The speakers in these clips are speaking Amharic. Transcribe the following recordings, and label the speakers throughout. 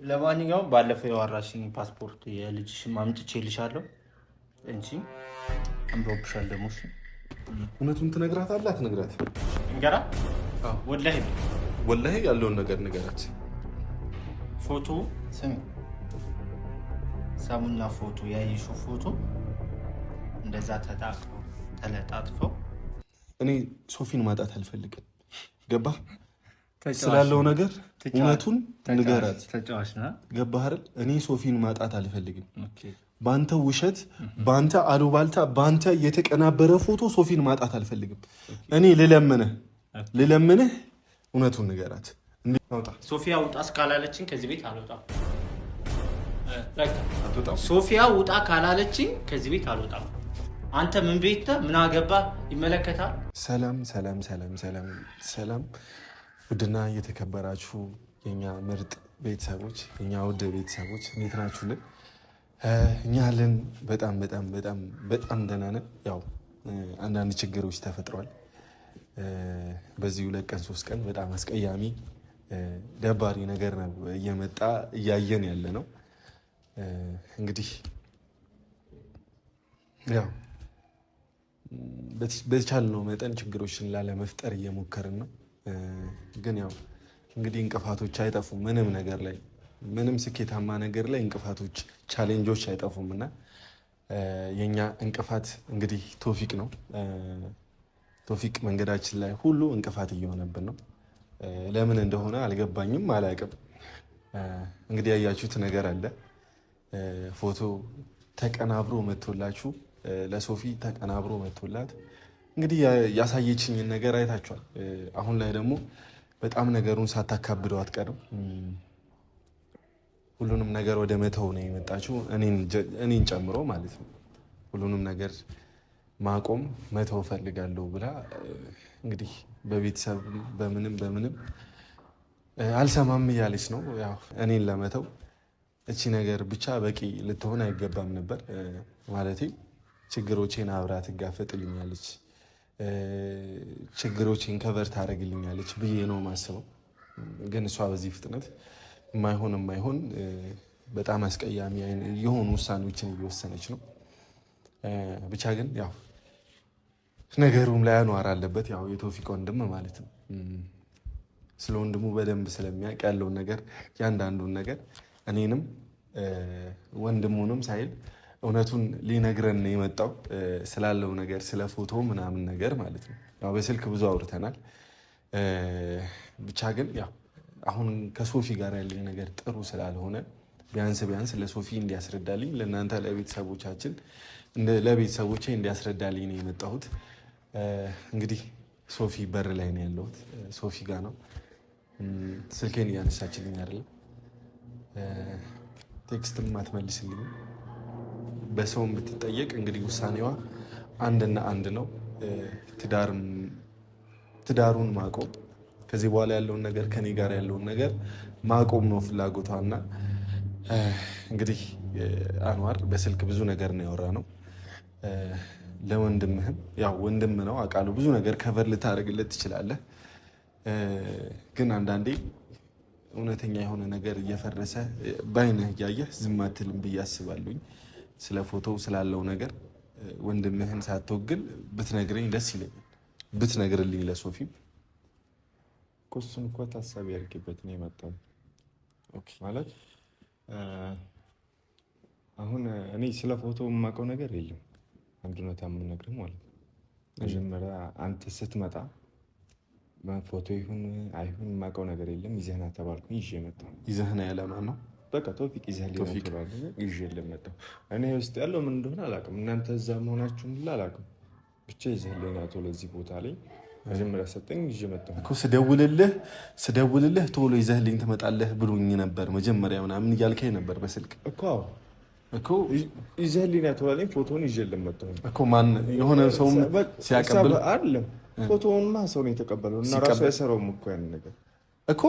Speaker 1: ለማንኛውም ባለፈው ያወራሽኝ ፓስፖርት የልጅሽን አምጥቼልሻለሁ እንጂ አምሮብሻል። ደግሞ እሱ
Speaker 2: እውነቱን ትነግራታለህ አትነግራት?
Speaker 1: እንገራ
Speaker 2: ወላሂ ያለውን ነገር ንገራት።
Speaker 1: ፎቶ ስሚ፣ ሰሙና ፎቶ ያየሽው ፎቶ እንደዛ ተለጣጥፈው
Speaker 2: እኔ ሶፊን ማጣት አልፈልግም። ገባህ? ስላለው ነገር እውነቱን ንገራት። ገባህ አይደል? እኔ ሶፊን ማጣት አልፈልግም። ባንተ ውሸት፣ ባንተ አሉባልታ፣ ባንተ የተቀናበረ ፎቶ ሶፊን ማጣት አልፈልግም። እኔ ልለምንህ እውነቱን ንገራት።
Speaker 1: ሶፊያ ውጣ እስካላለችኝ ከዚህ ቤት አልወጣም። ሶፊያ ውጣ ካላለችኝ ከዚህ ቤት አልወጣም። አንተ ምን ቤት ምን አገባ ይመለከታል።
Speaker 2: ሰላም ሰላም ሰላም ሰላም ሰላም። ውድና የተከበራችሁ የኛ ምርጥ ቤተሰቦች፣ የኛ ውድ ቤተሰቦች እንዴት ናችሁልን? እኛ አለን በጣም በጣም በጣም በጣም ደህና ነን። ያው አንዳንድ ችግሮች ተፈጥሯል። በዚህ 2 ቀን 3 ቀን በጣም አስቀያሚ ደባሪ ነገር ነው እየመጣ እያየን ያለ ነው። እንግዲህ ያው በቻልነው መጠን ችግሮችን ላለመፍጠር እየሞከርን ነው። ግን ያው እንግዲህ እንቅፋቶች አይጠፉም። ምንም ነገር ላይ ምንም ስኬታማ ነገር ላይ እንቅፋቶች፣ ቻሌንጆች አይጠፉም እና የኛ እንቅፋት እንግዲህ ቶፊቅ ነው። ቶፊቅ መንገዳችን ላይ ሁሉ እንቅፋት እየሆነብን ነው። ለምን እንደሆነ አልገባኝም፣ አላውቅም። እንግዲህ ያያችሁት ነገር አለ። ፎቶ ተቀናብሮ መጥቶላችሁ ለሶፊ ተቀናብሮ መጥቶላት እንግዲህ ያሳየችኝን ነገር አይታችኋል። አሁን ላይ ደግሞ በጣም ነገሩን ሳታካብደው አትቀርም። ሁሉንም ነገር ወደ መተው ነው የመጣችው፣ እኔን ጨምሮ ማለት ነው። ሁሉንም ነገር ማቆም መተው ፈልጋለሁ ብላ እንግዲህ በቤተሰብ በምንም አልሰማም እያለች ነው። ያው እኔን ለመተው እቺ ነገር ብቻ በቂ ልትሆን አይገባም ነበር። ማለቴ ችግሮቼን አብራ ትጋፈጥልኛለች፣ ችግሮቼን ከቨር ታደርግልኛለች ብዬ ነው ማስበው። ግን እሷ በዚህ ፍጥነት የማይሆን በጣም አስቀያሚ የሆኑ ውሳኔዎችን እየወሰነች ነው። ብቻ ግን ያው ነገሩም ላይ አኗር አለበት። ያው የቶፊቅ ወንድም ማለት ነው። ስለ ወንድሙ በደንብ ስለሚያውቅ ያለውን ነገር ያንዳንዱን ነገር እኔንም ወንድሙንም ሳይል እውነቱን ሊነግረን የመጣው ስላለው ነገር ስለ ፎቶ ምናምን ነገር ማለት ነው። ያው በስልክ ብዙ አውርተናል። ብቻ ግን ያው አሁን ከሶፊ ጋር ያለኝ ነገር ጥሩ ስላልሆነ ቢያንስ ለሶፊ እንዲያስረዳልኝ ለእናንተ ለቤተሰቦቼ እንዲያስረዳልኝ ነው የመጣሁት። እንግዲህ ሶፊ በር ላይ ነው ያለሁት። ሶፊ ጋር ነው። ስልኬን እያነሳችልኝ አይደለም። ቴክስትም አትመልስልኝ። በሰውም ብትጠየቅ እንግዲህ ውሳኔዋ አንድና አንድ ነው። ትዳሩን ማቆም፣ ከዚህ በኋላ ያለውን ነገር ከኔ ጋር ያለውን ነገር ማቆም ነው ፍላጎቷና እንግዲህ አንዋር በስልክ ብዙ ነገር ነው ያወራ ነው። ለወንድምህም ያው ወንድም ነው አውቃለሁ፣ ብዙ ነገር ከቨር ልታደርግለት ትችላለህ። ግን አንዳንዴ እውነተኛ የሆነ ነገር እየፈረሰ በአይንህ እያየህ ዝም አትልም ብዬ አስባለሁኝ። ስለ ፎቶው ስላለው ነገር ወንድምህን ሳትወግል ብትነግረኝ ደስ ይለኛል። ብትነግርልኝ ለሶፊም
Speaker 3: እሱን እኮ ታሳቢ ያድርግበት ነው የመጣው ማለት አሁን እኔ ስለ ፎቶ የማውቀው ነገር የለም። አንድ ነው የምነግርህ ማለት ነው። መጀመሪያ አንተ ስትመጣ ፎቶ ይሁን አይሁን የማውቀው ነገር የለም። ይዘህና ተባልኩኝ ይዤ መጣሁ።
Speaker 2: ይዘህና ያለማን ነው?
Speaker 3: በቃ ቶፊቅ ይዤ ለመጣሁ። እኔ ውስጥ ያለው ምን እንደሆነ አላውቅም። እናንተ እዛ መሆናችሁን ሁላ አላውቅም። ብቻ ይዘህልኝ ና ቶሎ እዚህ ቦታ ላይ መጀመሪያ ሰጠኝ ይዤ መጣሁ እኮ። ስደውልልህ ቶሎ ይዘህልኝ ትመጣለህ ብሎኝ ነበር መጀመሪያ ምናምን እያልከኝ ነበር በስልክ እኮ ይዘህልኝ ና ቶሎ አለኝ። ፎቶውን ይዤ ለመጣሁ
Speaker 2: እኮ። ማን የሆነ ሰው ሲያቀብል
Speaker 3: አይደለም። ፎቶውንማ ሰው ነው የተቀበለው እና ራሱ አይሰራውም እኮ ያን ነገር
Speaker 2: እኮ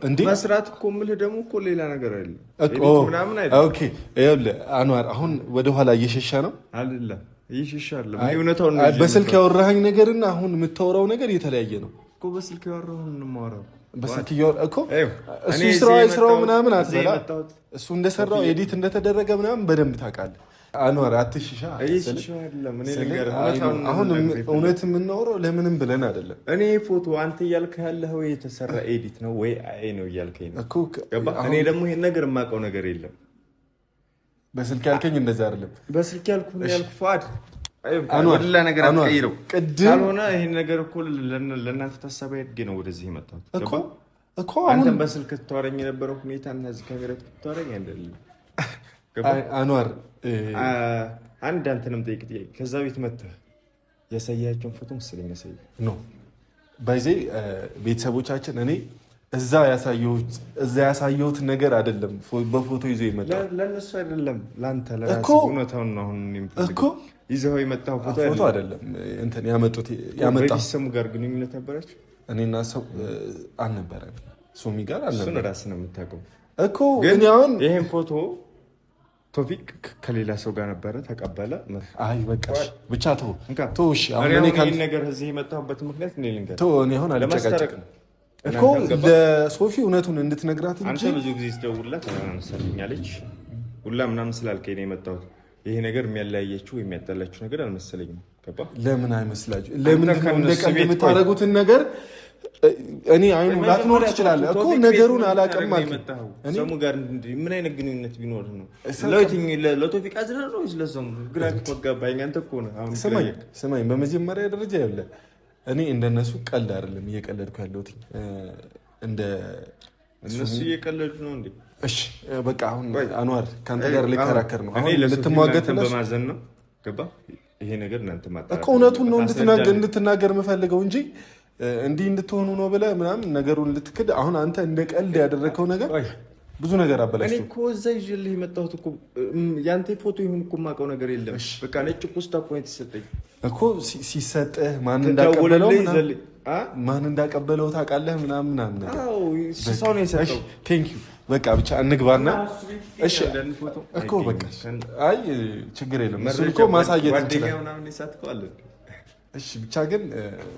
Speaker 2: እንዴ
Speaker 3: መስራት እኮ የምልህ ደግሞ እኮ ሌላ ነገር አይደለም እኮ ምናምን አይደለም።
Speaker 2: ኦኬ ይኸውልህ አንዋር አሁን ወደኋላ እየሸሻ ነው
Speaker 3: አይደለም? ይሸሻል። እውነታውን
Speaker 2: በስልክ ያወራኸኝ ነገርና አሁን የምታወራው ነገር የተለያየ ነው
Speaker 3: እኮ። በስልክ ያወራሁን እንማወራው
Speaker 2: በስልክ እኮ እሱ ስራው ምናምን አትበላ። እሱ እንደሰራው ኤዲት እንደተደረገ ምናምን በደንብ ታውቃለህ። አንዋር አትሽሻ። አሁን እውነት የምናወራው ለምንም ብለን አይደለም።
Speaker 3: እኔ ፎቶ አንተ እያልክ ያለኸው የተሰራ ኤዲት ነው ወይ አይ ነው እያልከኝ ነው። እኔ ደግሞ ይሄን ነገር የማውቀው ነገር የለም።
Speaker 2: በስልክ ያልከኝ እንደዛ አይደለም።
Speaker 3: በስልክ ያልኩ ፋድ አንዋር ላ ነገር አትቀይረው። ካልሆነ ይሄን ነገር እኮ ለእናንተ ታሳቢ አድርጌ ነው ወደዚህ የመጣሁት እኮ አንተም በስልክ ተዋረኝ የነበረው ሁኔታ እና እዚህ ካሜራ ተዋረኝ አይደለም።
Speaker 2: አንዋር
Speaker 3: አንድ አንተንም ጠይቅ ጥያቄ ከዛ ቤት መጥተህ ያሳያቸውን ፎቶ መሰለኝ ያሳይ
Speaker 2: ነው ባይዜ ቤተሰቦቻችን እኔ እዛ ያሳየሁት ነገር አይደለም በፎቶ ይዞ ይመጣል።
Speaker 3: ለነሱ አይደለም ላንተ ለራስህ እውነታውን ነው። አሁን እኮ ይዘው የመጣው ፎቶ አይደለም እንትን ያመጣው ሰሙ ጋር ግንኙነት ነበራችሁ?
Speaker 2: እኔና ሰው አልነበረም። ሶሚ ጋር አልነበረም።
Speaker 3: እሱን ራስህ ነው የምታውቀው
Speaker 2: እኮ ግን አሁን
Speaker 3: ይሄን ፎቶ ቶፊቅ ከሌላ ሰው ጋር ነበረ ተቀበለ።
Speaker 2: አይ በቃሽ ብቻ ተው እሺ። አሁን እኔ ካንተ
Speaker 3: ነገር እዚህ የመጣሁበት ምክንያት እኔ ልንገርህ
Speaker 2: ተው። እኔ አሁን አልጨቃጨቅም እኮ ለሶፊ እውነቱን እንድትነግራት እንጂ
Speaker 3: አንተ ብዙ ጊዜ ስትደውልላት አነሳልኛለች ሁላ ምናምን ስላልከኝ ነው የመጣሁት። ይሄ ነገር የሚያለያየችው የሚያጣላችሁ ነገር አልመሰለኝም። ገባ?
Speaker 2: ለምን አይመስላችሁ? ለምን እንደቀል የምታደርጉትን ነገር እኔ አይኑ ላትኖር ትችላለህ እኮ ነገሩን አላውቅም ማለት ነው።
Speaker 3: ሰሙ ጋር ምን አይነት ግንኙነት ቢኖር ነው? ለቶፊቅ አዝና ነው ስለሰሙ ግራ ተጋባኝ። አንተ እኮ ነው አሁን
Speaker 2: ስማኝ፣ በመጀመሪያ ደረጃ ያለ እኔ እንደነሱ ቀልድ አይደለም እየቀለድኩ ያለሁት እንደ
Speaker 3: እነሱ እየቀለዱ ነው እንዴ?
Speaker 2: እሺ በቃ አሁን አንዋር ካንተ ጋር ልከራከር ነው። አሁን ልትሟገት ነው
Speaker 3: በማዘን ነው። ገባ? ይሄ ነገር እናንተ ማጣጣም
Speaker 2: እኮ እውነቱን ነው እንድትናገር የምፈልገው እንጂ እንዲህ እንድትሆኑ ነው ብለህ ምናምን ነገሩን ልትክድ። አሁን አንተ እንደ ቀልድ ያደረከው ነገር ብዙ ነገር አበላሽቶ።
Speaker 3: እኔ እኮ እዛ ይዤልህ የመጣሁት እኮ ያንተ ፎቶ ይሁን እኮ የማውቀው ነገር የለም። በቃ ነጭ ፖስታ እኮ ነው የተሰጠኝ
Speaker 2: እኮ ሲሰጥህ ማን እንዳቀበለው ታውቃለህ ምናምን ምናምን ነገር።
Speaker 3: አዎ ሰው ነው የሰጠው።
Speaker 2: ቴንክ ዩ በቃ ብቻ እንግባና እሺ እኮ በቃ አይ ችግር የለም። እሱ እኮ ማሳየት እንችላለን። እሺ ብቻ ግን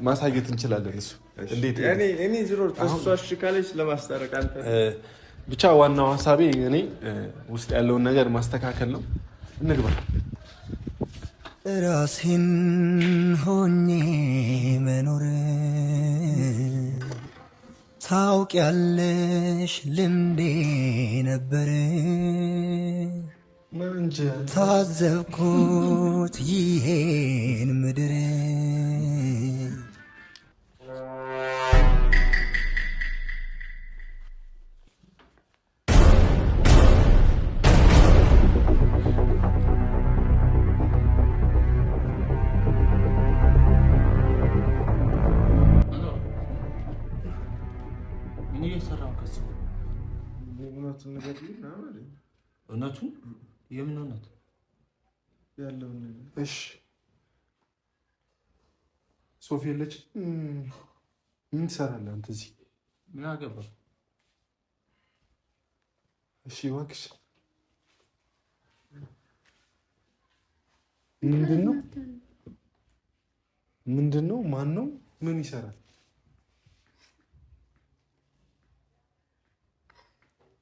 Speaker 2: ማሳየት እንችላለን። እሱ እንዴት
Speaker 3: እኔ ዝሮ ተሷሽ ካለች ለማስታረቅ አንተ
Speaker 2: ብቻ ዋናው ሐሳቤ እኔ ውስጥ ያለውን ነገር ማስተካከል ነው። እንግባ።
Speaker 4: ራሴን ሆኜ መኖር ታውቂያለሽ ልምዴ ነበር ታዘብኩት ይሄን ምድር
Speaker 1: እውነቱ የምን እውነት
Speaker 3: ያለው ነገር?
Speaker 2: እሺ ሶፊ የለች ምን ትሰራለህ አንተ እዚህ?
Speaker 1: ምን አገባህ?
Speaker 2: እሺ እባክሽ ምንድን ነው ማን ነው ምን ይሰራል?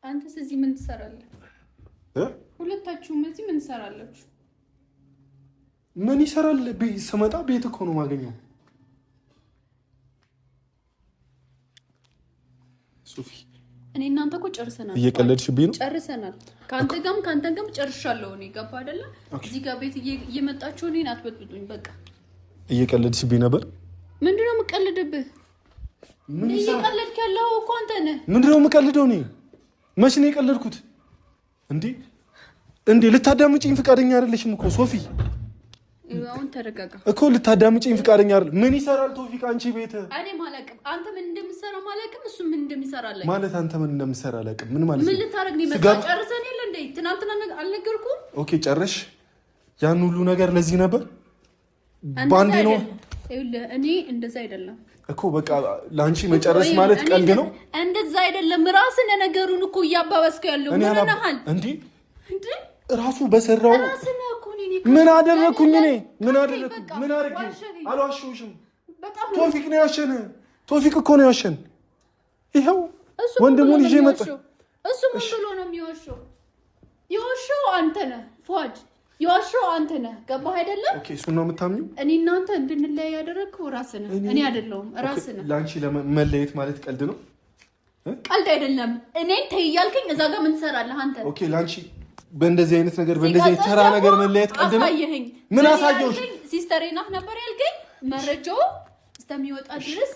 Speaker 5: አንተስ እዚህ ምን ትሰራለህ? ሁለታችሁም እዚህ ምን ትሰራላችሁ?
Speaker 2: ምን ይሰራል? ስመጣ ቤት እኮ ነው የማገኘው። ሶፊ
Speaker 5: እኔ እናንተ እኮ ጨርሰናል።
Speaker 2: እየቀለድሽብኝ ነው?
Speaker 5: ጨርሰናል። ካንተ ጋርም ጨርሻለሁ። እኔ ገባ አይደለ? እዚህ ጋር ቤት እየመጣችሁ እኔን አትበጥብጡኝ። በቃ
Speaker 2: እየቀለድሽብኝ ነበር።
Speaker 5: ምንድነው የምቀልድብህ? ምን እየቀለድክ ያለው እኮ አንተ ነህ።
Speaker 2: ምንድነው የምቀልደው እኔ? መች ነው የቀለድኩት? እንዴ ልታዳምጪኝ ፍቃደኛ አይደለሽም እኮ ሶፊ።
Speaker 5: አሁን ተረጋጋ
Speaker 2: እኮ ልታዳምጪኝ ፍቃደኛ አይደል? ምን ይሰራል ቶፊቅ አንቺ ቤት?
Speaker 5: እኔ ማለቅም አንተ ምን እንደምትሰራ ማለቅም እሱ ምን እንደሚሰራ አለኝ
Speaker 2: ማለት አንተ ምን እንደምትሰራ አለቅም ምን ማለት ነው?
Speaker 5: ምን ልታረግ ነው የመጣው? ጨርሰን የለ እንዴ? ትናንትና አልነገርኩም?
Speaker 2: ኦኬ ጨረሽ? ያን ሁሉ ነገር ለዚህ ነበር ባንዴ ነው?
Speaker 5: ይኸውልህ እኔ እንደዛ አይደለም
Speaker 2: እኮ በቃ ላንቺ መጨረስ ማለት ቀልድ ነው።
Speaker 5: እንደዛ አይደለም። ራስን ነገሩን እኮ እያባባስከው ያለው ምን ነሃል እንዴ?
Speaker 2: ራሱ በሰራው ምን አደረኩኝ እኔ? ምን አደረኩ? ምን አድርጌ? አልዋሸሁሽም። ቶፊቅ ነው ያሸነ። ቶፊቅ እኮ ነው ያሸን። ይኸው ወንድሙን ይዤ መጣ።
Speaker 5: እሱ ምን ብሎ ነው የሚዋሸው? የዋሸው አንተ ነህ ፏድ፣ የዋሸው አንተ ነህ። ገባህ አይደለም?
Speaker 2: ኦኬ እሱን ነው የምታምኚው?
Speaker 5: እኔ እናንተ እንድንለያይ ያደረግከው ራስህ ነህ፣ እኔ አይደለሁም። ራስህ ነህ።
Speaker 2: ለአንቺ መለየት ማለት ቀልድ ነው?
Speaker 5: ቀልድ አይደለም። እኔን ተይ እያልከኝ እዛ ጋር ምን ትሰራለህ አንተ?
Speaker 2: ኦኬ ለአንቺ በእንደዚህ አይነት ነገር በእንደዚህ አይነት ተራ ነገር መለየት ቀልድ ነው?
Speaker 5: አሳየኸኝ።
Speaker 2: ምን አሳየሁሽ?
Speaker 5: ሲስተሬ ናት ነበር ያልከኝ። መረጃው እስከሚወጣ ድረስ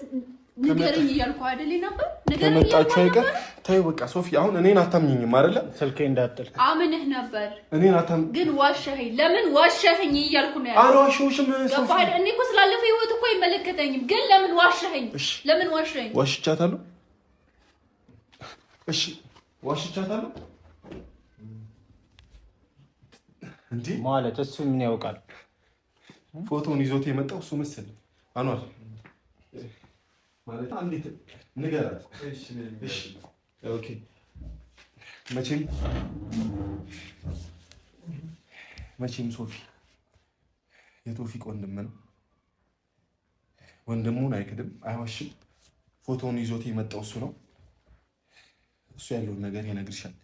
Speaker 5: ንገረኝ እያልኩህ አይደል ነበር? ንገረኝ
Speaker 2: ከመጣችሁ አይቀር ተይው በቃ። ሶፊ አሁን እኔን አታምኚኝም አይደለ?
Speaker 1: ስልኬ እንዳትል
Speaker 5: አምነህ ነበር
Speaker 2: እኔን አታም
Speaker 5: ግን ዋሸኸኝ። ለምን ዋሸኸኝ እያልኩ ነው ያለው።
Speaker 2: አልዋሸሁሽም ሶፊ።
Speaker 5: እኔ እኮ ስላለፈ ህይወት እኮ አይመለከተኝም። ግን ለምን ዋሸኸኝ? ለምን ዋሸኸኝ?
Speaker 2: ዋሽቻታለሁ። እሺ ዋሽቻታለሁ እንዴ
Speaker 1: ማለት እሱ ምን ያውቃል?
Speaker 2: ፎቶውን ይዞት የመጣው እሱ መሰለኝ። አኗር ማለት አንዴት ንገራት። እሺ ኦኬ። መቼም ሶፊ የቶፊቅ ወንድም ነው። ወንድሙን አይክድም፣ አይዋሽም። ፎቶውን ይዞት የመጣው እሱ ነው። እሱ ያለውን ነገር ይነግርሻል።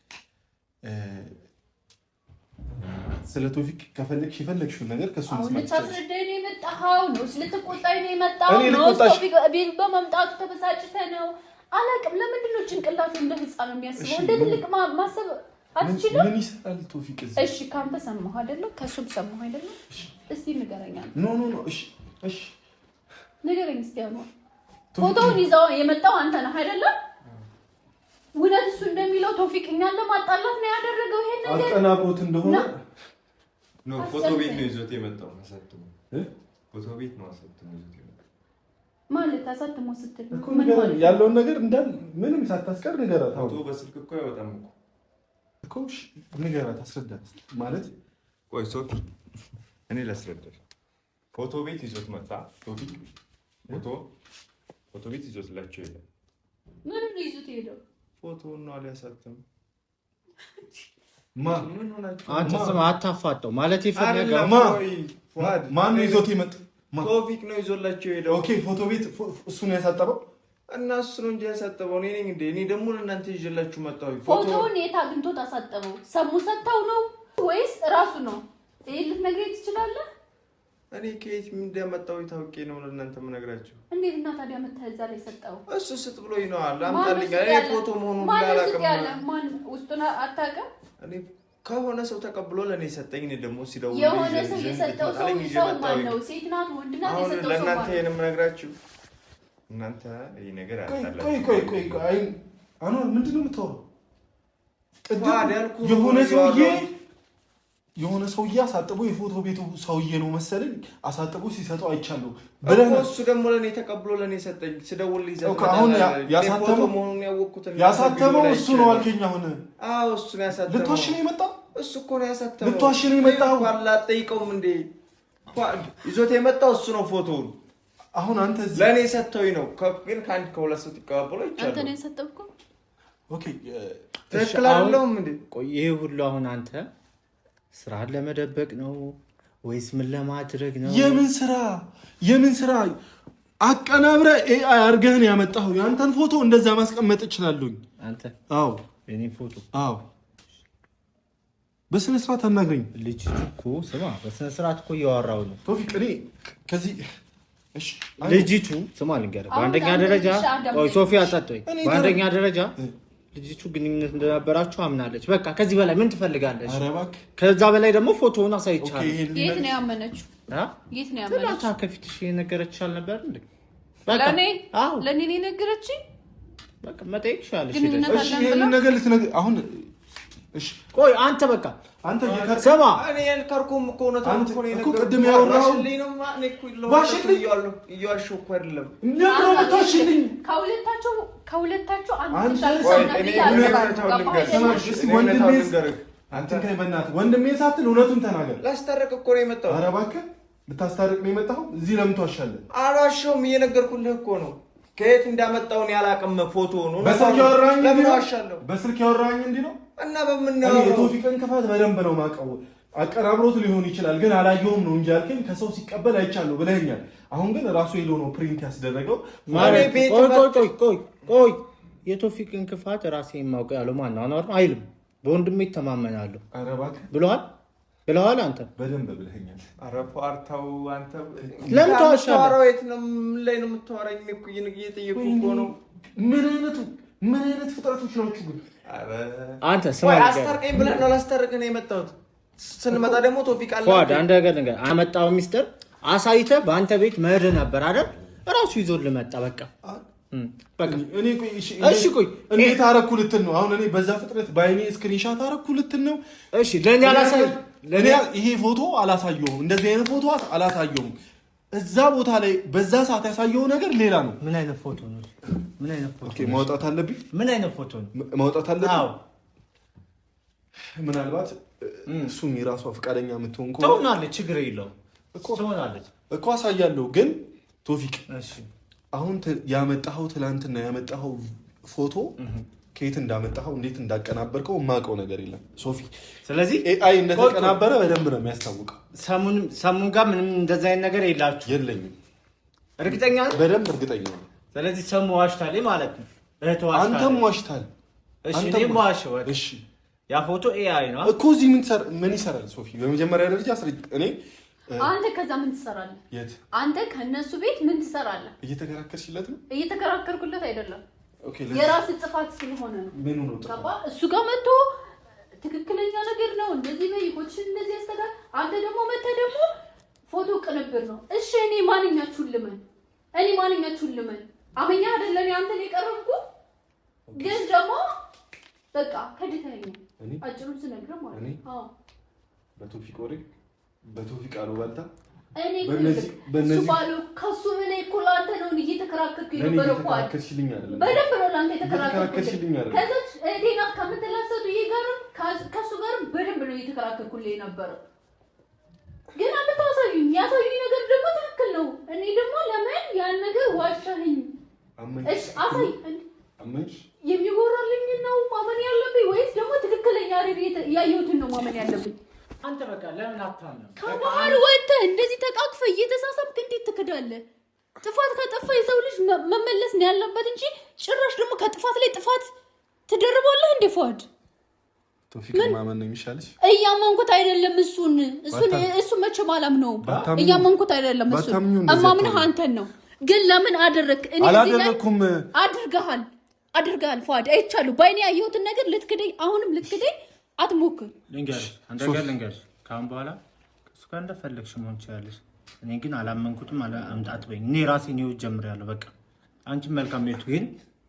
Speaker 2: ስለ ቶፊቅ ከፈለግሽ የፈለግሽውን ነገር ከሱ
Speaker 5: መስማት ይችላል። ልታስረዳኝ ነው የመጣኸው ነው? ልትቆጣኝ ነው የመጣኸው ነው? ቶፊቅ ቤት በመምጣቱ ተበሳጭተህ ነው? አላውቅም። ለምንድን ነው ጭንቅላቱ እንደ ህፃን ነው የሚያስበው? እንደ ትልቅ ማሰብ አትችልም?
Speaker 2: ምን ይሰራል ቶፊቅ እዚህ?
Speaker 5: እሺ ካንተ ሰማሁ አይደለም? ከሱም ሰማሁ አይደለም? እስቲ ንገረኝ።
Speaker 2: ኖ እሺ
Speaker 5: ንገረኝ እስቲ። አሁን ፎቶውን ይዘው የመጣው አንተ ነህ አይደለም? እውነት እሱ እንደሚለው ቶፊቅ እኛን ለማጣላት ነው ያደረገው ይሄን ነገር?
Speaker 2: አቀናብሮት እንደሆነ
Speaker 3: ነው። ፎቶ ቤት ነው ይዞት የመጣው። አሳትሞ ፎቶ ቤት ነው አሳትሞ ይዞት የመጣው
Speaker 5: ማለት አሳትሞ ስትል
Speaker 2: ምን ማለት ያለውን ነገር እንዳል ምንም ሳታስቀር ንገራት።
Speaker 3: ፎቶ በስልክ እኮ አይወጣም
Speaker 2: እኮ ንገራት፣ አስረዳት ማለት።
Speaker 3: ቆይ ሶፊ እኔ ላስረዳሽ። ፎቶ ቤት ይዞት መጣ። ቶፊቅ ፎቶ ቤት ይዞትላቸው ይላል።
Speaker 5: ምን ነው ይዞት ሄደው?
Speaker 3: ፎቶውን ነው አልያሳተም።
Speaker 2: ምን
Speaker 1: ሆናችሁ? አንተ ስማ አታፋጠው ማለት ይፈልጋ
Speaker 2: ማን ነው ይዞት የመጣ?
Speaker 3: ቶፊቅ ነው ይዞላቸው ሄደው።
Speaker 2: ኦኬ ፎቶ ቤት እሱ ነው ያሳጠበው
Speaker 3: እና እሱ ነው እንጂ ያሳጠበው እኔ ነኝ እንዴ? እኔ ደግሞ ለእናንተ ይዤላችሁ መጣሁ።
Speaker 5: ፎቶውን የት አግኝቶት አሳጠበው? ሰሙ ሰጥተው ነው ወይስ ራሱ ነው? ይሄ ልትነግረኝ ትችላለህ?
Speaker 3: እኔ ከየት እንደመጣሁ ታውቄ ነው ለእናንተ የምነግራችሁ።
Speaker 5: እንዴት እና ታዲያ መተህ እዛ ላይ ሰጠው?
Speaker 3: እሱ ስጥ ብሎኝ ነው አለ። አምጣልኝ። እኔ ፎቶ መሆኑን አላውቅም።
Speaker 5: ማን ውስጡን አታውቅም?
Speaker 3: እኔ ከሆነ ሰው ተቀብሎ ለኔ ሰጠኝ። እኔ ደግሞ ሲደውል
Speaker 5: የሆነ ሰው የሰጠው ሰው ማን ነው? ሴት ናት ወንድ ናት የሰጠው ሰው?
Speaker 3: ለእናንተ ይሄን የምነግራችሁ እናንተ ይሄ ነገር አታላችሁ።
Speaker 2: ቆይ አይ አኗር ምንድን ነው የምታወራው? የሆነ ሰውዬ አሳጥቦ የፎቶ ቤቱ ሰውዬ ነው መሰለኝ አሳጥቦ ሲሰጠው አይቻለሁ ብለህ
Speaker 3: እሱ ደግሞ ለኔ ተቀብሎ ለኔ ሰጠኝ። ሲደውል
Speaker 2: አሁን
Speaker 3: ያሳተመው መሆኑን ያወቅኩት
Speaker 2: ያሳተመው እሱ ነው አልከኝ። አሁን
Speaker 3: አዎ እሱ ነው ያሳተመው።
Speaker 2: ልትዋሽ ነው የመጣው?
Speaker 3: እሱ እኮ ነው ያሳተመው።
Speaker 2: ልትዋሽ ነው የመጣው?
Speaker 3: አላጠይቀውም እንዴ? ይዞት የመጣው እሱ ነው ፎቶውን።
Speaker 2: አሁን አንተ እዚህ
Speaker 3: ለኔ ሰጥተውኝ ነው። ግን ከአንድ ከሁለት ሰው ተቀባብሎ ይቻላል።
Speaker 5: አንተ ነው ያሳተምከው?
Speaker 2: ኦኬ
Speaker 3: ትክክል አይደለም እንዴ?
Speaker 1: ቆይ ይሄ ሁሉ አሁን አንተ ስራን ለመደበቅ ነው ወይስ ምን ለማድረግ ነው?
Speaker 2: የምን ስራ አቀናብረ ኤአይ አርገህን ያመጣው? ያንተን ፎቶ እንደዛ ማስቀመጥ እችላለሁ
Speaker 1: አንተ?
Speaker 2: አዎ
Speaker 1: የኔ ፎቶ?
Speaker 2: አዎ በስነ ስርዓት አናግረኝ።
Speaker 1: ልጅ እኮ ስማ፣ በስነ ስርዓት እኮ እያወራሁ ነው
Speaker 2: ቶፊቅ። እኔ ከዚህ እሺ
Speaker 1: ልጅቱ ስማ ልንገርህ፣ በአንደኛ ደረጃ ቆይ ሶፊ አጣጥቶኝ፣ በአንደኛ ደረጃ ልጅቱ ግንኙነት እንደነበራችሁ አምናለች። በቃ ከዚህ በላይ ምን ትፈልጋለች?
Speaker 2: ኧረ እባክህ
Speaker 1: ከዛ በላይ ደግሞ ፎቶውን አሳይቻለሁ።
Speaker 5: የት ነው ያመነችው? የት ነው ያመነችው?
Speaker 1: ትላንት ከፊትሽ የነገረችሽ አልነበር እንዴ?
Speaker 5: ለኔ ለኔ ነው የነገረችኝ።
Speaker 2: በቃ መጠየቅ ይሻላል። እሺ ይሄንን ነገር ልትነግር አሁን እሺ ቆይ አንተ በቃ አንተ የከርሰማ
Speaker 3: እኔ ያልከርኩም እኮ ነው ታንኩ ነው
Speaker 2: እኮ ቅድም ያወራው
Speaker 3: ባሽልኝ ነው ማን እኮ ይለው ባሽልኝ ያለው እያዋሽው እኮ አይደለም
Speaker 2: እንደው ታሽልኝ
Speaker 5: ከሁለታችሁ አንተ
Speaker 2: ከይ በእናትህ ወንድሜ ሳትል እውነቱን ተናገር።
Speaker 3: ላስታረቅ እኮ ነው የመጣው።
Speaker 2: ኧረ እባክህ ልታስታርቅ ነው የመጣው? እዚህ ለምን ትዋሻለህ?
Speaker 3: አልዋሸሁም፣ እየነገርኩልህ እኮ ነው። ከየት እንዳመጣውን ያላቀም ፎቶ ነው።
Speaker 2: በስልክ ያወራኝ ለምን ዋሻለሁ? በስልክ ያወራኝ እንዴ ነው
Speaker 3: እና በምን ነው
Speaker 2: የቶፊቅን ክፋት በደንብ ነው ማቀው። አቀራብሮት ሊሆን ይችላል ግን አላየሁም ነው እንጂ አልከኝ። ከሰው ሲቀበል አይቻለሁ ብለኸኛል። አሁን ግን ራሱ ሄዶ ነው ፕሪንት ያስደረገው።
Speaker 1: ቆይ የቶፊቅን ክፋት ራሴ የማውቀው ያለው ማን ነው? አኗር ነው አይልም። በወንድሜ ተማመናለሁ ብለዋል። አንተ
Speaker 3: በደንብ ብለኸኛል። ኧረ ፓርታው አንተ
Speaker 1: ለምን ታወራለህ?
Speaker 3: የት ነው ላይ ነው የምታወራኝ? እኮ እየጠየኩህ እኮ ነው። ምን አይነት ፍጥረቶች ናችሁ ግን? ኧረ
Speaker 1: አንተ ስማ፣
Speaker 3: አስታርቀኝ ብለህ ነው ላስታርቅህ ነው የመጣሁት። ስንመጣ ደግሞ ቶፊቅ አለ
Speaker 1: ፏድ አንድ ነገር አመጣው ሚስጥር አሳይተህ በአንተ ቤት መሄድ ነበር አይደል? ራሱ ይዞልህ መጣ። በቃ
Speaker 3: እሺ ቆይ እንዴት አደረኩ ልትል ነው አሁን? እኔ በዛ ፍጥነት በአይኔ ስክሪንሻት አደረኩ ልትል ነው?
Speaker 1: እሺ ለኛ አላሳይ
Speaker 3: ለኔ ይሄ ፎቶ አላሳየሁም። እንደዚህ አይነት ፎቶ አላሳየሁም። እዛ ቦታ ላይ በዛ ሰዓት ያሳየው ነገር ሌላ ነው።
Speaker 1: ምን አይነት ፎቶ ነው?
Speaker 3: ኦኬ ማውጣት አለብኝ።
Speaker 1: ምን አይነት ፎቶ ነው
Speaker 3: ማውጣት አለብኝ?
Speaker 1: አዎ
Speaker 3: ምናልባት እሱም የራሷ ፈቃደኛ የምትሆን ከሆነ
Speaker 1: ትሆናለች። ችግር የለውም እኮ
Speaker 3: አሳያለሁ። ግን ቶፊቅ
Speaker 1: እሺ
Speaker 3: አሁን ያመጣኸው ትላንትና ያመጣኸው ፎቶ ከየት እንዳመጣኸው እንዴት እንዳቀናበርከው የማውቀው ነገር የለም ሶፊ።
Speaker 1: ስለዚህ
Speaker 3: ኤአይ እንደተቀናበረ በደንብ ነው የሚያስታውቀው።
Speaker 1: ሰሙን ጋር ምንም እንደዛ አይነት ነገር የላችሁ?
Speaker 3: የለኝም።
Speaker 1: እርግጠኛ ነህ?
Speaker 3: በደንብ እርግጠኛ ነኝ።
Speaker 1: ስለዚህ ሰሙ ዋሽታል ማለት ነው።
Speaker 3: አንተም ዋሽታል።
Speaker 1: እሺ እኔም ዋሽው። እሺ ያ ፎቶ ኤአይ ነው
Speaker 3: እኮ። እዚህ ምን ይሰራል ሶፊ? በመጀመሪያ ደረጃ እኔ
Speaker 5: አንተ ከዛ ምን ትሰራለህ?
Speaker 3: የት?
Speaker 5: አንተ ከነሱ ቤት ምን ትሰራለህ?
Speaker 3: እየተከራከርሽለት ነው?
Speaker 5: እየተከራከርኩለት አይደለም።
Speaker 3: ኦኬ
Speaker 5: የራስ ጥፋት ስለሆነ ነው።
Speaker 3: ምን ነው ጥፋት?
Speaker 5: እሱ ጋር መጥቶ ትክክለኛ ነገር ነው እንደዚህ ነው ይቆጭሽ እንደዚህ ያስተጋል። አንተ ደግሞ መተህ ደግሞ ፎቶ ቅንብር ነው። እሺ እኔ ማንኛችሁን ልመን? አመኛ አይደለም አንተን የቀረብኩ ግን ደግሞ በቃ ከድተኸኝ አጭሩን ስነግርህ ማለት ነው። አዎ
Speaker 3: በቶፊቅ አሉባልታ
Speaker 5: እኔ በእነዚህ ባሉ ከሱ ምን እኮላንተ ነው እየተከራከርኩ የነበረው እኮ
Speaker 3: ተከራከርሽልኝ አይደለም?
Speaker 5: በደንብ ነው ላንተ የተከራከርኩልኝ
Speaker 3: አይደለም?
Speaker 5: ከዛች እቴና ከምትላሰዱ ይጋር ከሱ ጋር በደንብ ነው እየተከራከርኩልኝ የነበረው። ግን አንተ ታሳዩኝ ያሳዩኝ ነገር ደግሞ ትክክል ነው። እኔ ደግሞ ለምን ያን ነገር ዋሻኸኝ? እሺ አሳይ
Speaker 3: አመንሽ
Speaker 5: የሚወራልኝ ነው ማመን ያለብኝ ወይስ ደግሞ ትክክለኛ ያየሁትን ነው ማመን ያለብኝ?
Speaker 1: አንተ በቃ ለምን አታምነው?
Speaker 5: ከባህር ወጥተህ እንደዚህ ተቃቅፈህ እየተሳሳምክ እንዴት ትክዳለህ? ጥፋት ካጠፋ የሰው ልጅ መመለስ ነው ያለበት እንጂ ጭራሽ ደግሞ ከጥፋት ላይ ጥፋት ትደርባለህ እንዴ? ፏድ
Speaker 3: ቶፊቅ ማመን ነው የሚሻልሽ?
Speaker 5: እያመንኩት አይደለም እሱ መቼም አላምነውም። እያመንኩት አይደለም እማምንህ አንተን ነው። ግን ለምን አደረክ? እኔ
Speaker 3: አላደረኩም።
Speaker 5: አድርገሃል ፏድ። አይቻለሁ በአይኔ ያየሁትን ነገር ልትክደኝ አሁንም ልትክደኝ አትሞክር።
Speaker 1: ልንገርሽ ካሁን በኋላ እሱ ጋር እንደፈለግሽ መሆን ትችላለሽ። እኔ ግን አላመንኩትም። አምጣት በይኝ። እኔ ራሴን ህይወት ጀምሬያለሁ። በቃ አንቺም መልካም ነው ግን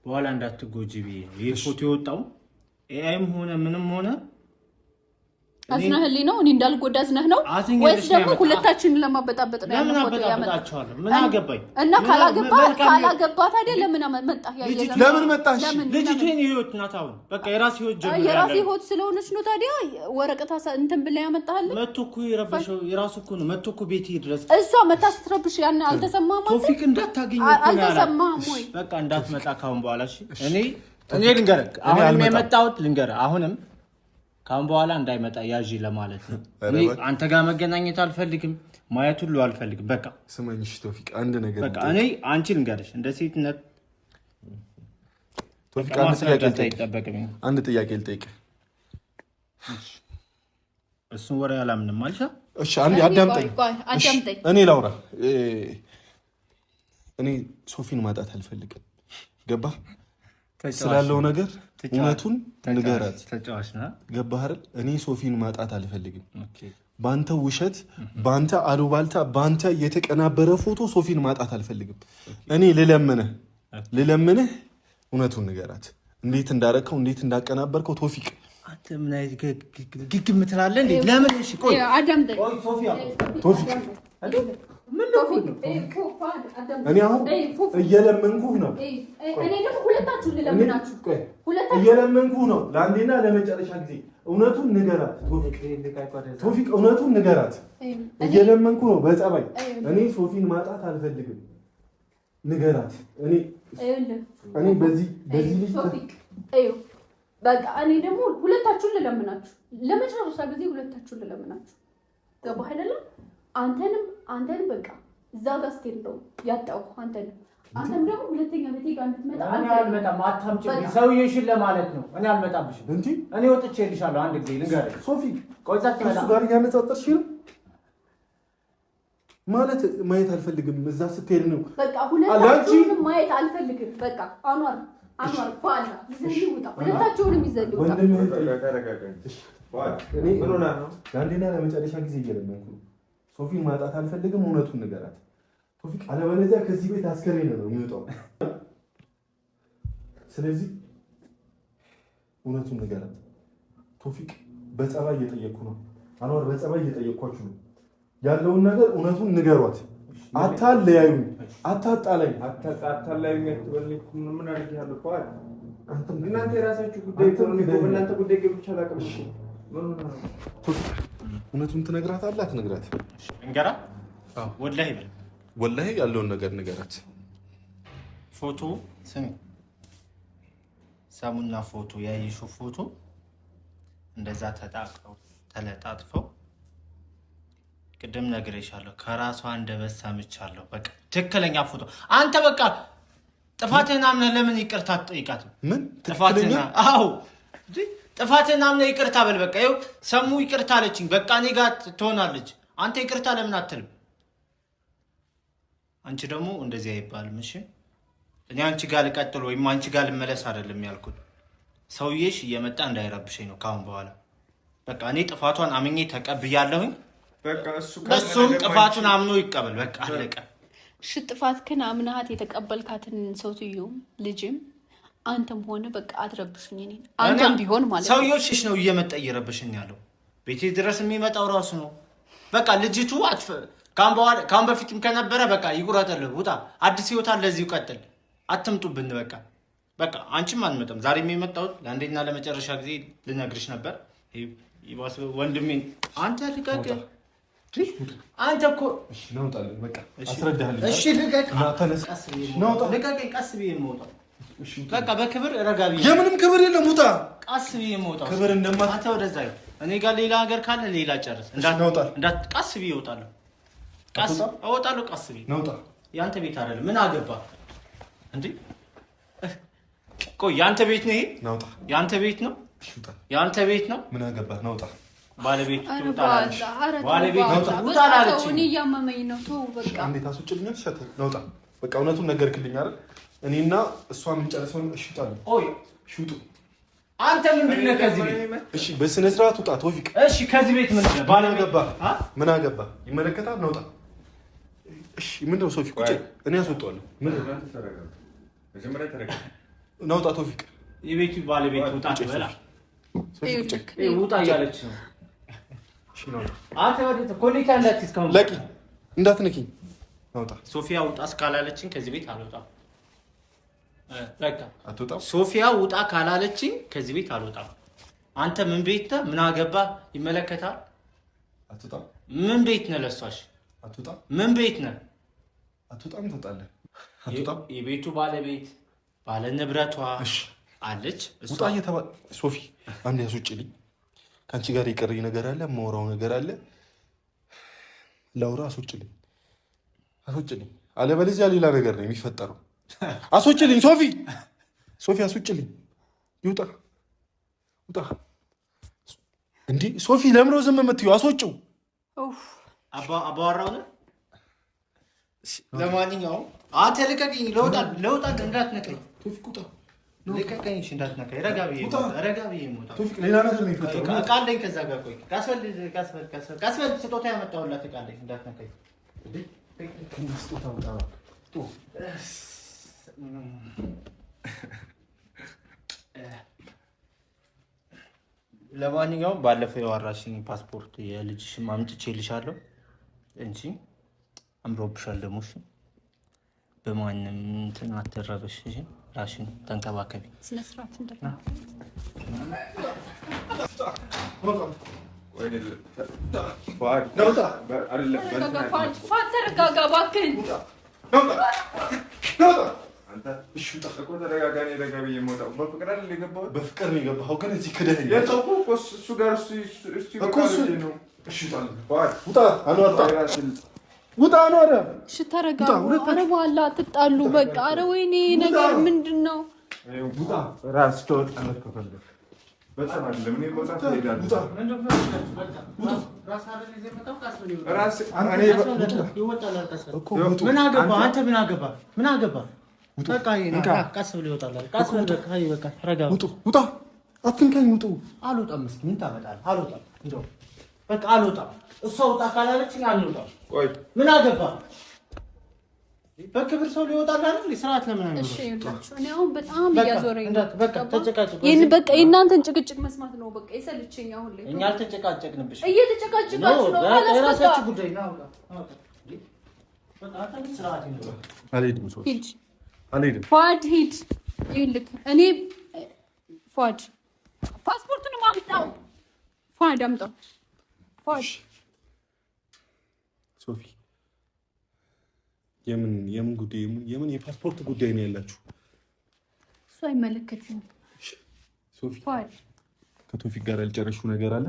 Speaker 1: በኋላ እንዳትጎጂ ብዬ ነው ይሄ ፎቶ የወጣው። ኤአይም ሆነ ምንም ሆነ
Speaker 5: አዝነህልኝ ነው እኔ እንዳልጎዳ አዝነህ ነው ወይስ ደግሞ ሁለታችንን ለማበጣበጥ ነው?
Speaker 1: ለምን አበጣበጣቸዋለሁ? ምን አገባኝ?
Speaker 5: እና ካላገባት አይደል ለምን መጣህ?
Speaker 3: ለምን መጣሽ?
Speaker 1: ልጅቱን ህይወት ናት። አሁን በቃ የራስ ህይወት ጀምራለሁ።
Speaker 5: የራስ ህይወት ስለሆነች ነው ታዲያ ወረቀት እንትን ብላ ያመጣሃል።
Speaker 1: መጥቶ እኮ የረበሸው የራሱ እኮ ነው። መጥቶ እኮ ቤት ይድረስ
Speaker 5: እሷ መታ ስትረብሽ ያን አልተሰማም ማለት
Speaker 1: ቶፊቅ እንዳታገኝ
Speaker 5: አልተሰማም ወይ?
Speaker 1: በቃ እንዳትመጣ ካሁን በኋላ እሺ። እኔ ልንገርህ አሁንም የመጣሁት ልንገርህ አሁንም ካሁን በኋላ እንዳይመጣ ያዢ ለማለት ነው። አንተ ጋር መገናኘት አልፈልግም፣ ማየት ሁሉ አልፈልግም። በቃ
Speaker 3: ስመኝሽ ቶፊቅ አንድ ነገር
Speaker 1: በቃ እኔ አንቺ ልንገርሽ እንደ ሴትነት
Speaker 3: ቶፊቅ አንድ ጥያቄ ልጠይቅ።
Speaker 1: እሱን ወሬ አላምንም አልሻ።
Speaker 3: እሺ አንዴ አዳምጠኝ። እኔ ላውራ። እኔ ሶፊን ማጣት አልፈልግም። ገባህ? ስላለው ነገር እውነቱን ንገራት። ገባህ አይደል? እኔ ሶፊን ማጣት አልፈልግም። ባንተ ውሸት፣ ባንተ አሉባልታ፣ ባንተ የተቀናበረ ፎቶ ሶፊን ማጣት አልፈልግም። እኔ ልለምንህ እውነቱን ንገራት። እንዴት እንዳረከው እንዴት እንዳቀናበርከው ቶፊቅ።
Speaker 1: አንተ ምን አይነት ግግም ትላለህ እንዴ? ለምን? እሺ ቆይ
Speaker 5: አዳምጠኝ
Speaker 3: ቶፊቅ እኔ አሁን እየለመንኩህ ነው።
Speaker 5: እኔ ደግሞ ሁለታችሁን ልለምናችሁ
Speaker 3: እየለመንኩህ ነው ለአንዴና ለመጨረሻ ጊዜ እውነቱን ንገራት ቶፊቅ፣ እውነቱን ንገራት። እየለመንኩህ ነው በጸባይ። እኔ ሶፊን ማጣት አልፈልግም። ንገራት። እኔ በዚህ ልጅ
Speaker 5: በቃ እኔ ደግሞ ሁለታችሁን ልለምናችሁ ለመጨረሻ ጊዜ ሁለታችሁን ልለምናችሁ። ገባህ አይደለም? አንተንም በቃ እዛ ጋር ስትሄድ ነው ያጣው። አንተም ደግሞ ሁለተኛ ቤቴ ጋር እንድትመጣ
Speaker 1: አልመጣም። አታምጪብኝ። ሰውዬሽን ለማለት ነው። እኔ አልመጣብሽም እንጂ እኔ ወጥቼልሻለሁ። አንድ ጊዜ ልንገርሽ ሶፊ፣ ቆይ ጸጥ በላ።
Speaker 2: ጋር እያነጻጸርሽ ነው ማለት ማየት አልፈልግም። እዛ ስትሄድ ነው
Speaker 5: በቃ ሁለታችሁንም ማየት አልፈልግም። በቃ አንዋር ባላ ይዘልኝ ውጣ። ሁለታችሁንም ይዘልኝ ውጣ።
Speaker 2: ምን ሆና ነው? ለአንዴና ለመጨረሻ ጊዜ እየለመንኩ ነው። ሶፊን ማጣት አልፈልግም። እውነቱን ንገራት ቶፊቅ፣ አለበለዚያ ከዚህ ቤት አስከሬን ነው የሚወጣው። ስለዚህ እውነቱን ንገራት ቶፊቅ። በጸባይ እየጠየቅኩ ነው አንዋር፣ በጸባይ እየጠየቅኳችሁ ነው። ያለውን ነገር እውነቱን ንገሯት። አታለያዩኝ፣ አታጣላኝ።
Speaker 3: አታጣላኝ አትበልኝ። ምን አድርጌያለሁ? ፋል እናንተ የራሳችሁ ጉዳይ ነው። እናንተ ጉዳይ ገብቻ አላውቅም። እሺ ምን ነው
Speaker 2: እውነቱን ትነግራታለህ? አትነግራት?
Speaker 1: እንገራ ወላሂ በል
Speaker 2: ወላሂ ያለውን ነገር ንገራት።
Speaker 1: ፎቶ ስሚ፣ ሰሙና ፎቶ ያየሽው ፎቶ እንደዛ ተጣቅፈው ተለጣጥፈው ቅድም ነግሬሻለሁ። ከራሷ አንደበት ሰምቻለሁ። በቃ ትክክለኛ ፎቶ። አንተ በቃ ጥፋትህን አምነህ ለምን ይቅርታ አትጠይቃትም?
Speaker 2: ምን
Speaker 1: ጥፋትህን? አዎ ጥፋትህን አምነህ ይቅርታ በል። በቃ ይኸው ሰሙ ይቅርታ አለችኝ። በቃ እኔ ጋር ትሆናለች። አንተ ይቅርታ ለምን አትልም? አንቺ ደግሞ እንደዚህ አይባልም። እሺ እኔ አንቺ ጋር ልቀጥል ወይም አንቺ ጋር ልመለስ አይደለም ያልኩት። ሰውዬሽ እየመጣ እንዳይረብሸኝ ነው ካሁን በኋላ። በቃ እኔ ጥፋቷን አምኜ ተቀብያለሁኝ።
Speaker 3: በቃ
Speaker 1: እሱም ጥፋቱን አምኖ ይቀበል። በቃ አለቀ።
Speaker 5: እሺ ጥፋትህን አምናሃት የተቀበልካትን ሰውትዮም ልጅም አንተም ሆነ በቃ አትረብሽኝ። እኔ አንተም ቢሆን ማለት ነው
Speaker 1: ሰውዬሽ ነው እየመጣ እየረብሽኝ ያለው። ቤቴ ድረስ የሚመጣው ራሱ ነው። በቃ ልጅቱ ካሁን በፊትም ከነበረ በቃ ይቁረጥልህ፣ ውጣ። አዲስ ህይወት አለ፣ እዚሁ ቀጥል። አትምጡብን። በቃ አንቺም አንመጣም። ዛሬ የመጣሁት ለአንዴና ለመጨረሻ ጊዜ ልነግርሽ ነበር። ወንድሜ አንተ ልቀቅ። አንተ እኮ
Speaker 2: እሺ ነው ታለ በቃ አስረዳለሁ።
Speaker 1: እሺ ልቀቅ። ልቀቅ። ቀስ ብዬ የምወጣው በቃ በክብር ረጋ ብዬ።
Speaker 2: የምንም ክብር የለም። ውጣ።
Speaker 1: ቀስ ብዬ የምወጣው
Speaker 2: ክብር እንደማት
Speaker 1: አንተ ወደዛ ይኸው። እኔ ጋር ሌላ ነገር ካለ ሌላ ጨርስ። ቀስ ብዬ እወጣለሁ። እወጣለሁ። ቀስ ብዬ
Speaker 2: ነውጣ።
Speaker 1: ያንተ ቤት አይደለም። ምን አገባ እንዴ? ቆይ ያንተ ቤት ነው ይሄ?
Speaker 2: ነውጣ።
Speaker 1: ያንተ ቤት ነው? ያንተ ቤት ነው?
Speaker 2: ምን አገባ? ነውጣ።
Speaker 1: ባለቤት ትውጣለች። ባለቤት ትውጣለች።
Speaker 5: እኔ እያመመኝ ነው። ተው በቃ።
Speaker 2: እንዴት አስወጭልኛል? ሸተ ነውጣ። በቃ እውነቱን ነገርክልኝ አይደል? እኔና እሷ የምንጨርሰው እሺ፣ ውጣ።
Speaker 1: ኦይ
Speaker 2: ሹጡ።
Speaker 1: አንተ ምንድን ነህ ከዚህ ቤት?
Speaker 2: እሺ፣ በስነ ስርዓት ውጣ ቶፊቅ።
Speaker 1: እሺ፣ ከዚህ ቤት ምን ነህ?
Speaker 2: ባለ ገባ። ምን አገባ? ይመለከታል። ነውጣ። እሺ፣ ምንድነው ሶፊ? ቁጭ። እኔ አስወጣዋለሁ። ምን
Speaker 3: መጀመሪያ ተረጋጋ።
Speaker 2: ነውጣ ቶፊቅ።
Speaker 1: የቤቱ ባለቤት ውጣ በላ። ውጣ እያለች ነው።
Speaker 2: እሺ፣ ነውጣ።
Speaker 1: አንተ ወዴት? ኮሌታ እንዳትስከም
Speaker 2: ለቂ እንዳትነኪኝ። ነውጣ።
Speaker 1: ሶፊያ ውጣ እስካላለችኝ ከዚህ ቤት አልወጣም። በቃ
Speaker 2: አትወጣም።
Speaker 1: ሶፊያ ውጣ ካላለችኝ ከዚህ ቤት አልወጣም። አንተ ምን ቤት ነህ? ምን አገባ? ይመለከታል።
Speaker 2: አትወጣም።
Speaker 1: ምን ቤት ነህ? ለሷሽ
Speaker 2: አትወጣም።
Speaker 1: ምን ቤት ነህ?
Speaker 2: አትወጣም። ትወጣለህ። አትወጣም።
Speaker 1: የቤቱ ባለቤት ባለ ንብረቷ አለች።
Speaker 2: ውጣ እየተባለ ሶፊ፣ አንድ ያስወጪልኝ። ከአንቺ ጋር የቀረኝ ነገር አለ፣ የማወራው ነገር አለ። ላውራ። አስወጪልኝ፣ አስወጪልኝ። አለበለዚያ ሌላ ነገር ነው የሚፈጠረው። አስወጪልኝ ሶፊ፣ ሶፊ አስወጪልኝ። ይውጣ፣ ውጣ። እንዴ ሶፊ፣ ለምን ነው ዝም የምትይው? አስወጪው።
Speaker 1: አባወራው ነው። ለማንኛውም አንተ ልቀቀኝ። ለውጣ እንዳትነካኝ ቶፊቅ፣ ውጣ። ልቀቀኝ፣ እንዳትነካኝ። ረጋ ብዬ የምወጣው
Speaker 2: ቶፊቅ፣ ሌላ ነገር ነው የሚፈጠረው።
Speaker 1: ዕቃ አለኝ ከዛ ጋር። ቆይ ቀስበል ስጦታ ያመጣሁላት ዕቃ አለኝ፣ እንዳትነካኝ።
Speaker 2: ስጦታ ወጣ።
Speaker 1: ለማንኛውም ባለፈው የዋራሽኝ ፓስፖርት የልጅሽም አምጥቼልሻለሁ እንጂ አምሮብሻል። ደግሞ እሺ፣ በማንም እንትን አትረበሽ። እሺ፣ ራሽን ተንከባከቢ።
Speaker 5: ስነ ስርዓት እንደና ተረጋጋ እባክህን።
Speaker 2: በፍቅር ነው የገባኸው፣ ግን እዚህ ክደህ ውጣ። ውጣ ነው። ኧረ
Speaker 5: እሺ ተረጋጉ። ኧረ በኋላ አትጣሉ በቃ። ኧረ ወይኔ ነገር ምንድን ነው?
Speaker 3: ውጣ ራስ ተወጣለት ከፈለክ በጣም አይደለም እኔ ቦታ ትሄዳለህ። ውጣ
Speaker 1: ምን አገባ አንተ? ምን አገባ? በቃ ቀስ ብሎ ይወጣል። ቀስ ብሎ በቃ ተረጋጉ።
Speaker 2: ውጣ አትንካኝ። ውጡ።
Speaker 1: አልወጣም። እስኪ ምን ታመጣለህ? አልወጣም። እንደው በቃ አልወጣም። እሷ ውጣ ካላለችኝ አልወጣም።
Speaker 3: ቆይ
Speaker 1: ምን አገባ? በክብር ሰው ሊወጣል አይደል? ስርዓት ለምን አይኖርም?
Speaker 5: እሺ ይወጣችሁ። እኔ አሁን በጣም እያዞረኝ ነው።
Speaker 1: በቃ ተጨቃጨቁ።
Speaker 5: ይሄን በቃ የእናንተን ጭቅጭቅ መስማት ነው በቃ የሰለቸኝ አሁን ላይ።
Speaker 1: እኛ አልተጨቃጨቅንብሽ።
Speaker 5: እየተጨቃጨቃችሁ ነው።
Speaker 1: የራሳችሁ ጉዳይ ነው። በቃ አንተ ስርዓት ይኖር።
Speaker 2: አልሄድም። ሰው
Speaker 5: ሂድ።
Speaker 2: አልሄድም።
Speaker 5: ፏድ ሂድ። ይልክ እኔ ፏድ ፓስፖርቱን አምጣው። ፏድ አምጣው። ፏድ
Speaker 2: ሶፊ የምን ጉዳይ የምን የፓስፖርት ጉዳይ ነው ያላችሁ?
Speaker 5: እሱ አይመለከትም።
Speaker 2: ሶፊ
Speaker 5: ፏድ
Speaker 2: ከቶፊክ ጋር ያልጨረሽው ነገር አለ?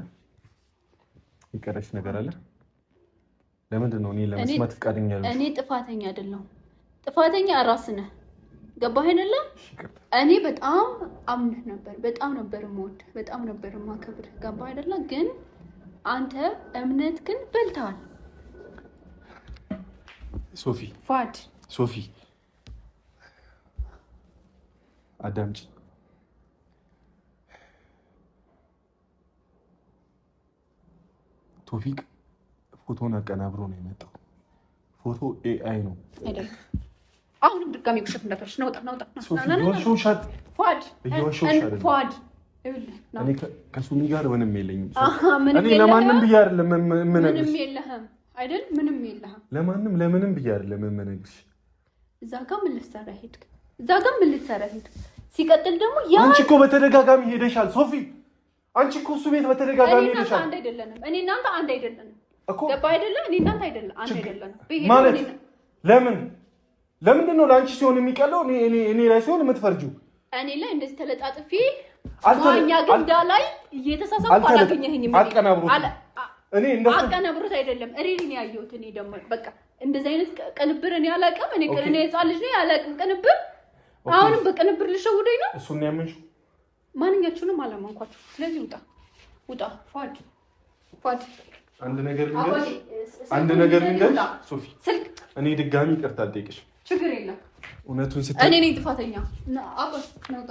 Speaker 2: የቀረሽ ነገር አለ? ለምንድን ነው እኔ ለመስማት ፈቃደኛ ያለሽ?
Speaker 5: እኔ ጥፋተኛ አይደለሁም። ጥፋተኛ ራስህ ነህ። ገባህ አይደለ? እኔ በጣም አምነህ ነበር። በጣም ነበር የምወድህ፣ በጣም ነበር የማከብርህ። ገባህ አይደለ? ግን አንተ እምነት ግን በልተሃል።
Speaker 2: ሶፊ
Speaker 5: ፏድ
Speaker 2: ሶፊ አዳምጪ። ቶፊቅ ፎቶን አቀናብሮ ነው የመጣው። ፎቶ ኤአይ ነው
Speaker 5: አይደለም። አሁንም ድጋሚ ውሸት እንዳትረሽ። ነውጣ ፏድ
Speaker 2: እኔ ከሱሚ ጋር ምንም የለኝም። እኔ ለማንም ብዬ አይደለም የምነግርሽ።
Speaker 5: ምንም የለህም አይደል? ምንም የለህም።
Speaker 2: ለምንም ብዬ አይደለም የምነግርሽ።
Speaker 5: እዛ ጋር ምን ልትሰራ ሄድክ? ሲቀጥል ደግሞ
Speaker 2: አንቺ እኮ በተደጋጋሚ ሄደሻል ሶፊ። አንቺ እኮ እሱ ቤት በተደጋጋሚ ሄደሻል።
Speaker 5: እኔ እናንተ አንድ አይደለንም። ገባ አይደለ? እኔ እናንተ አንድ አይደለንም
Speaker 2: ማለት ለምንድን ነው ለአንቺ ሲሆን የሚቀለው እኔ ላይ ሲሆን የምትፈርጂው?
Speaker 5: እኔ ላይ እንደዚህ ተለጣጥፊ ማኛ ግንዳ ላይ እየተሳሳብኩ አላገኘኸኝም።
Speaker 2: እኔ እንደሱ
Speaker 5: አቀናብሩት አይደለም እኔ ያየሁት። እኔ ደግሞ በቃ እንደዚህ አይነት ቅንብር እኔ አላውቅም። እኔ ህፃን ልጅ ነኝ አላውቅም ቅንብር። አሁንም በቅንብር ልሸውደኝ ነው።
Speaker 2: እሱን ያመንሽው?
Speaker 5: ማንኛችሁንም አላመንኳችሁ። ስለዚህ ውጣ ፏድ
Speaker 2: አንድ ነገር ልንገርሽ ሶፊ፣ እኔ ድጋሚ ይቅርታ አልጠይቅሽም።
Speaker 5: ችግር የለም።
Speaker 2: እውነቱን
Speaker 5: ስትይ እኔ ነኝ ጥፋተኛ። አባስ ነው